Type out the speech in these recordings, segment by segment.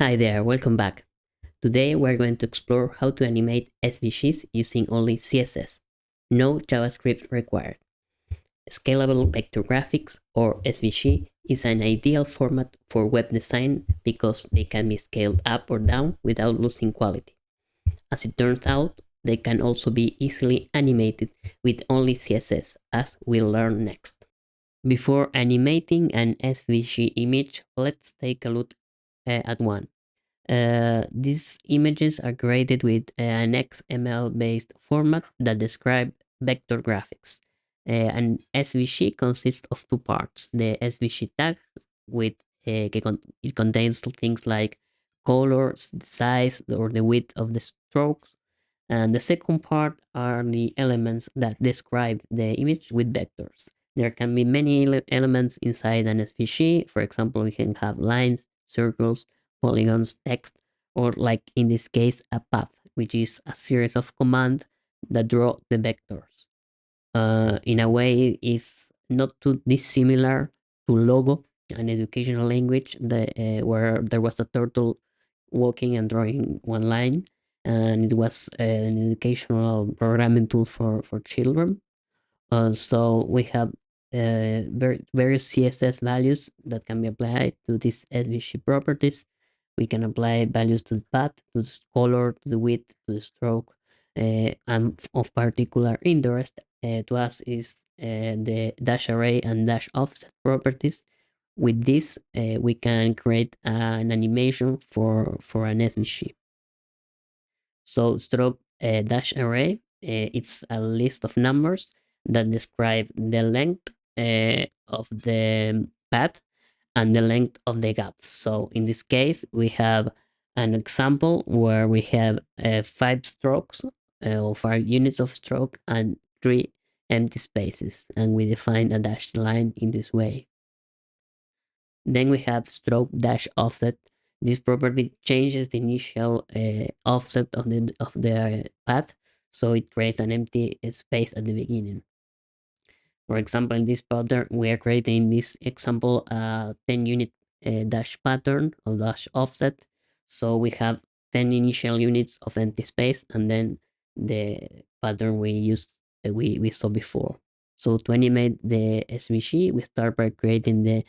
Hi there, welcome back. Today we're going to explore how to animate SVGs using only CSS. No JavaScript required. Scalable vector graphics, or SVG, is an ideal format for web design because they can be scaled up or down without losing quality. As it turns out, they can also be easily animated with only CSS, as we'll learn next. Before animating an SVG image, let's take a look at one. These images are created with an XML-based format that describes vector graphics. An SVG consists of two parts. The SVG tag, with it contains things like colors, the size, or the width of the strokes. And the second part are the elements that describe the image with vectors. There can be many elements inside an SVG. For example, we can have lines, circles, polygons, text, or like in this case, a path, which is a series of commands that draw the vectors. In a way, is not too dissimilar to Logo, an educational language where there was a turtle walking and drawing one line, and it was an educational programming tool for children. So we have various CSS values that can be applied to these SVG properties. We can apply values to the path, to the color, to the width, to the stroke, and of particular interest to us is the dash array and dash offset properties. With this, we can create an animation for an SVG. So stroke dash array, it's a list of numbers that describe the length of the path and the length of the gaps. So in this case, we have an example where we have 5 strokes or 5 units of stroke and 3 empty spaces, and we define a dashed line in this way. Then we have stroke dash offset. This property changes the initial offset of the path, so it creates an empty space at the beginning. For example, in this pattern, we are creating this example 10 unit dash pattern or dash offset. So we have 10 initial units of empty space, and then the pattern we saw before. So to animate the SVG, we start by creating the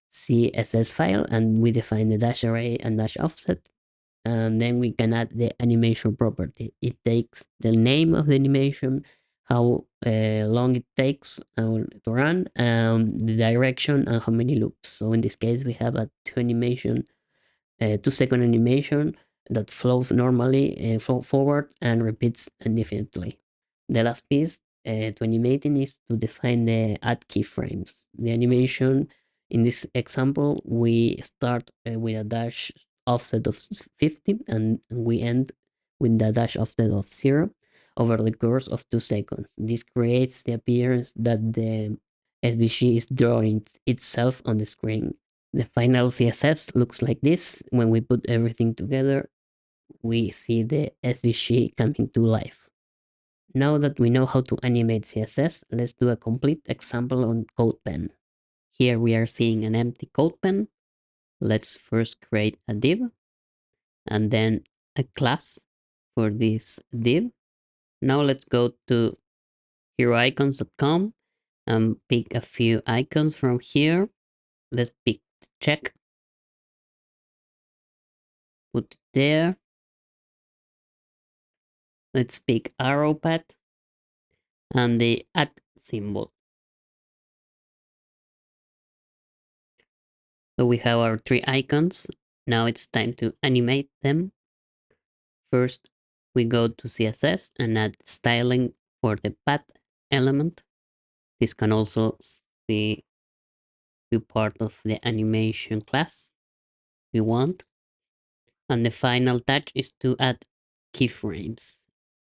CSS file, and we define the dash array and dash offset. And then we can add the animation property. It takes the name of the animation, how long it takes to run, the direction, and how many loops. So in this case, we have a 2-second animation that flows normally forward and repeats indefinitely. The last piece to animating is to define the add keyframes. The animation in this example, we start with a dash offset of 50 and we end with the dash offset of 0 over the course of 2 seconds. This creates the appearance that the SVG is drawing itself on the screen. The final CSS looks like this. When we put everything together, we see the SVG coming to life. Now that we know how to animate CSS, let's do a complete example on CodePen. Here we are seeing an empty CodePen. Let's first create a div and then a class for this div. Now let's go to heroicons.com and pick a few icons from here. Let's pick check, put it there. Let's pick arrow path and the at symbol. So we have our 3 icons. Now it's time to animate them. First, we go to CSS and add styling for the path element. This can also be part of the animation class we want. And the final touch is to add keyframes.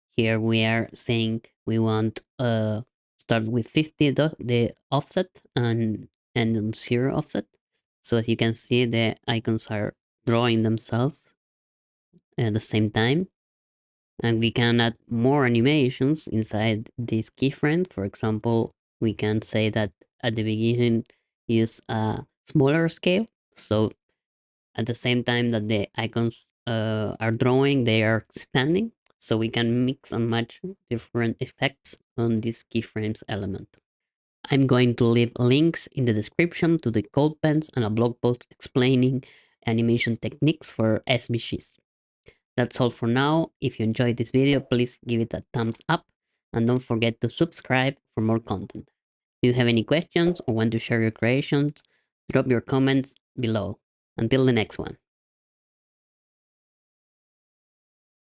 Here we are saying we want start with 50 the offset and end on 0 offset. So as you can see, the icons are drawing themselves at the same time. And we can add more animations inside this keyframe. For example, we can say that at the beginning use a smaller scale. So At the same time that the icons are drawing, they are expanding. So we can mix and match different effects on this keyframes element. I'm going to leave links in the description to the code pens and a blog post explaining animation techniques for SVGs. That's all for now. If you enjoyed this video, please give it a thumbs up and don't forget to subscribe for more content. If you have any questions or want to share your creations, drop your comments below. Until the next one.